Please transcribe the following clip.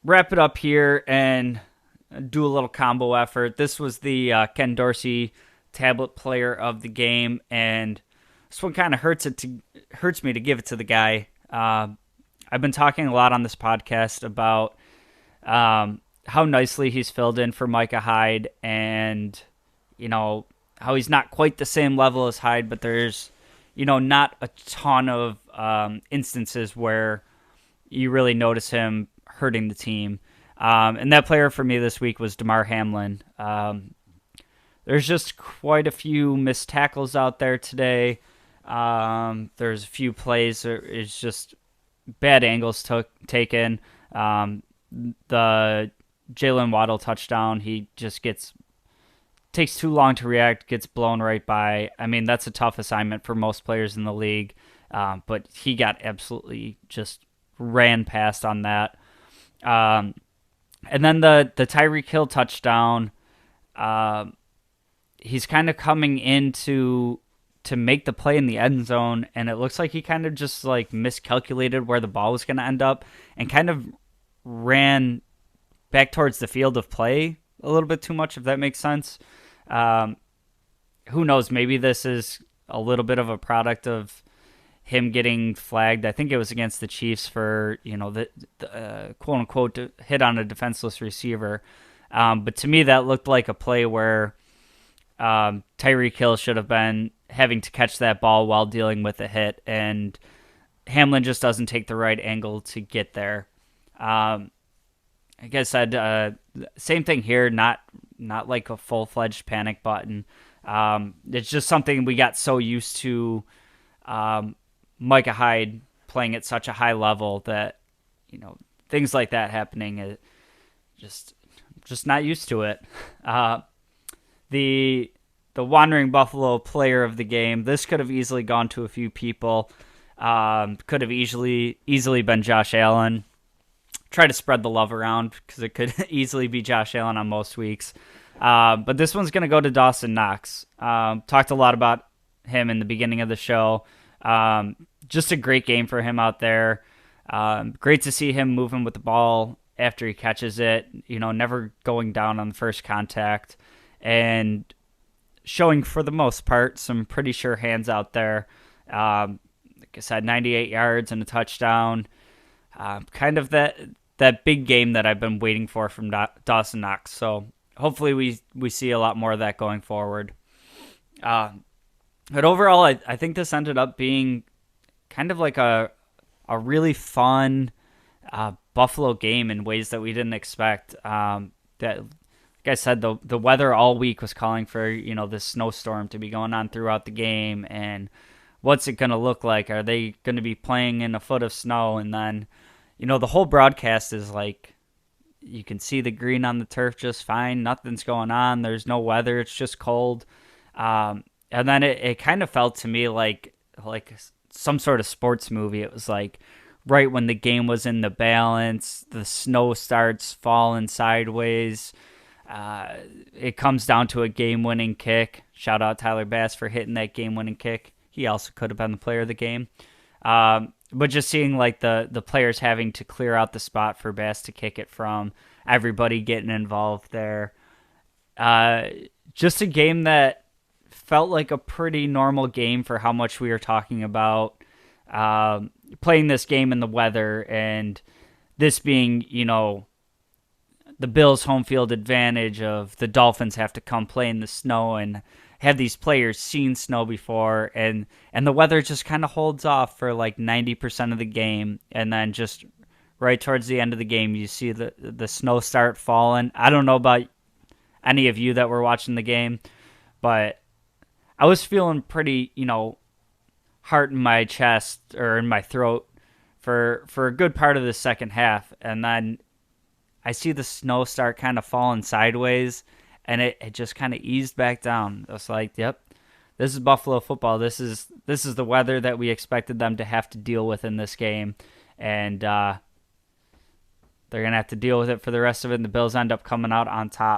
wrap it up here and do a little combo effort. This was the Ken Dorsey tablet player of the game, and this one kind of hurts me to give it to the guy. I've been talking a lot on this podcast about how nicely he's filled in for Micah Hyde, and how he's not quite the same level as Hyde, but there's not a ton of instances where you really notice him hurting the team. And that player for me this week was Damar Hamlin. There's just quite a few missed tackles out there today. There's a few plays where it's just bad angles taken. The Jalen Waddle touchdown, he just takes too long to react, gets blown right by. I mean, that's a tough assignment for most players in the league, but he got absolutely just ran past on that. And then the Tyreek Hill touchdown, he's kind of coming in to make the play in the end zone, and it looks like he kind of just like miscalculated where the ball was going to end up and kind of ran back towards the field of play a little bit too much, if that makes sense. Who knows? Maybe this is a little bit of a product of him getting flagged. I think it was against the Chiefs for the quote unquote hit on a defenseless receiver. But to me, that looked like a play where Tyreek Hill should have been having to catch that ball while dealing with a hit, and Hamlin just doesn't take the right angle to get there. Like I said, same thing here. Not like a full-fledged panic button. It's just something we got so used to. Micah Hyde playing at such a high level that things like that happening. Just not used to it. The wandering Buffalo player of the game. This could have easily gone to a few people. Could have easily been Josh Allen. Try to spread the love around because it could easily be Josh Allen on most weeks. But this one's going to go to Dawson Knox. Talked a lot about him in the beginning of the show. Just a great game for him out there. Great to see him moving with the ball after he catches it, never going down on the first contact, and showing, for the most part, some pretty sure hands out there. Like I said, 98 yards and a touchdown. Kind of that big game that I've been waiting for from Dawson Knox. So hopefully we see a lot more of that going forward. But overall, I think this ended up being kind of like a really fun Buffalo game in ways that we didn't expect. That, like I said, the weather all week was calling for this snowstorm to be going on throughout the game, and what's it going to look like? Are they going to be playing in a foot of snow? And then the whole broadcast is like, you can see the green on the turf just fine. Nothing's going on. There's no weather. It's just cold. And then it kind of felt to me like some sort of sports movie. It was like right when the game was in the balance, the snow starts falling sideways. It comes down to a game-winning kick. Shout out Tyler Bass for hitting that game-winning kick. He also could have been the player of the game. But just seeing like the players having to clear out the spot for Bass to kick it from, everybody getting involved there. Just a game that felt like a pretty normal game for how much we were talking about playing this game in the weather, and this being, the Bills' home field advantage of the Dolphins have to come play in the snow, and have these players seen snow before, and the weather just kind of holds off for like 90% of the game, and then just right towards the end of the game, you see the snow start falling. I don't know about any of you that were watching the game, but I was feeling pretty, heart in my chest or in my throat for a good part of the second half, and then I see the snow start kind of falling sideways, and it just kind of eased back down. I was like, yep, this is Buffalo football. This is the weather that we expected them to have to deal with in this game, and they're going to have to deal with it for the rest of it, and the Bills end up coming out on top.